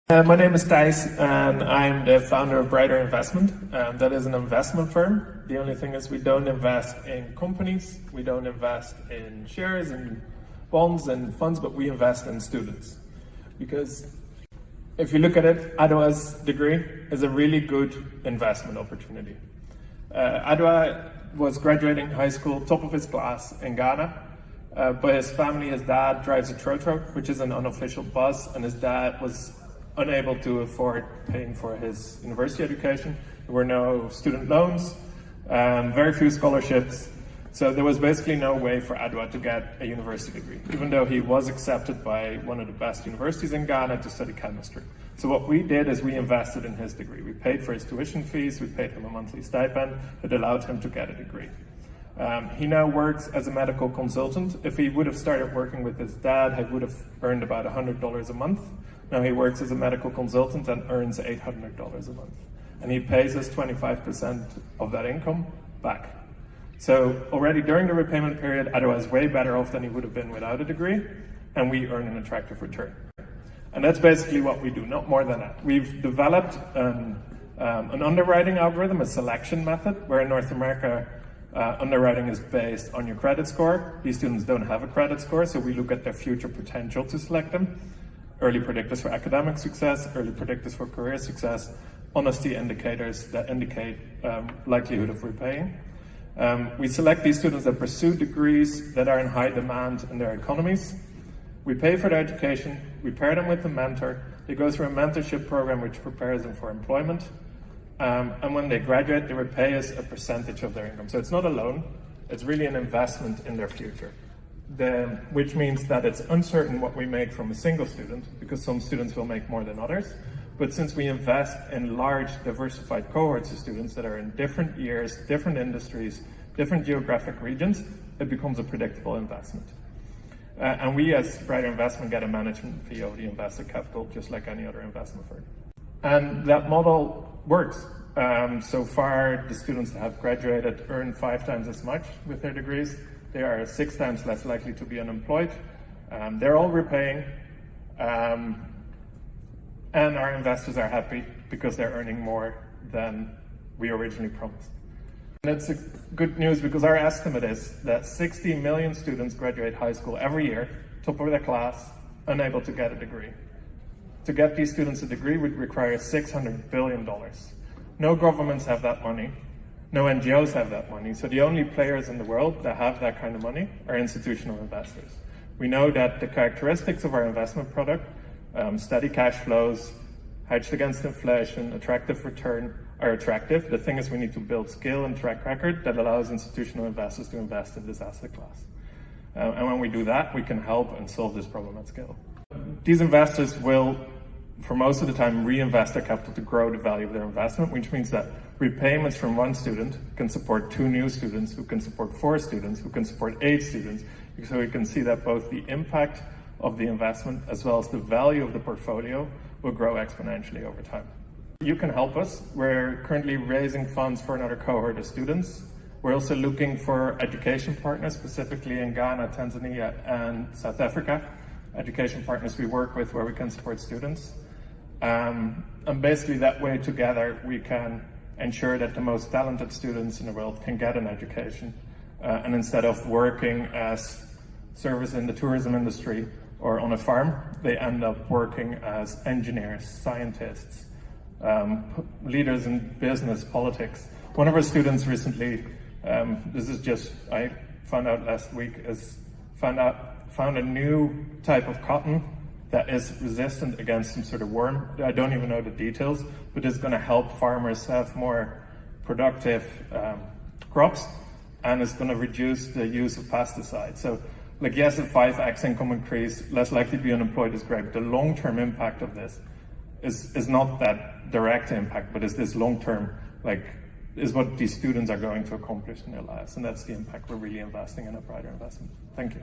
My name is Thijs and I'm the founder of Brighter Investment. That is an investment firm. The only thing is we don't invest in companies, we don't invest in shares and bonds and funds, but we invest in students. Because if you look at it, Adwa's degree is a really good investment opportunity. Adwa was graduating high school, top of his class in Ghana. But his family, his dad drives a trotro, which is an unofficial bus, and his dad was unable to afford paying for his university education. There were no student loans, very few scholarships. So there was basically no way for Adwa to get a university degree, even though he was accepted by one of the best universities in Ghana to study chemistry. So what we did is we invested in his degree. We paid for his tuition fees, we paid him a monthly stipend that allowed him to get a degree. He now works as a medical consultant. If he would have started working with his dad, he would have earned about $100 a month. Now he works as a medical consultant and earns $800 a month. And he pays us 25% of that income back. So already during the repayment period, Adwa is way better off than he would have been without a degree, and we earn an attractive return. And that's basically what we do, not more than that. We've developed an underwriting algorithm, a selection method, where in North America, underwriting is based on your credit score. These students don't have a credit score, so we look at their future potential to select them. Early predictors for academic success, early predictors for career success, honesty indicators that indicate likelihood of repaying. We select these students that pursue degrees that are in high demand in their economies. We pay for their education, we pair them with a mentor. They go through a mentorship program which prepares them for employment. And when they graduate, they repay us a percentage of their income. So it's not a loan, it's really an investment in their future. Which means that it's uncertain what we make from a single student, because some students will make more than others. But since we invest in large, diversified cohorts of students that are in different years, different industries, different geographic regions, it becomes a predictable investment. And we as Brighter Investment get a management fee of the invested capital, just like any other investment firm. And that model works. So far, the students that have graduated earn 5 times as much with their degrees. They are 6 times less likely to be unemployed. They're all repaying. And our investors are happy because they're earning more than we originally promised. And it's good news because our estimate is that 60 million students graduate high school every year, top of their class, unable to get a degree. To get these students a degree would require $600 billion. No governments have that money. No NGOs have that money. So the only players in the world that have that kind of money are institutional investors. We know that the characteristics of our investment product, steady cash flows, hedged against inflation, attractive return, are attractive. The thing is we need to build skill and track record that allows institutional investors to invest in this asset class. And when we do that, we can help and solve this problem at scale. These investors will, for most of the time, reinvest their capital to grow the value of their investment, which means that repayments from one student can support 2 new students, who can support 4 students, who can support 8 students. So we can see that both the impact of the investment as well as the value of the portfolio will grow exponentially over time. You can help us. We're currently raising funds for another cohort of students. We're also looking for education partners, specifically in Ghana, Tanzania, and South Africa. Education partners we work with where we can support students. And basically that way together we can ensure that the most talented students in the world can get an education. And instead of working as service in the tourism industry or on a farm, they end up working as engineers, scientists, leaders in business, politics. One of our students recently, I found out last week, found a new type of cotton that is resistant against some sort of worm. I don't even know the details, but it's going to help farmers have more productive crops, and it's going to reduce the use of pesticides. So, like, yes, a 5x income increase, less likely to be unemployed is great, but the long-term impact of this is not that direct impact, but is this long-term, is what these students are going to accomplish in their lives, and that's the impact we're really investing in at Brighter Investment. Thank you.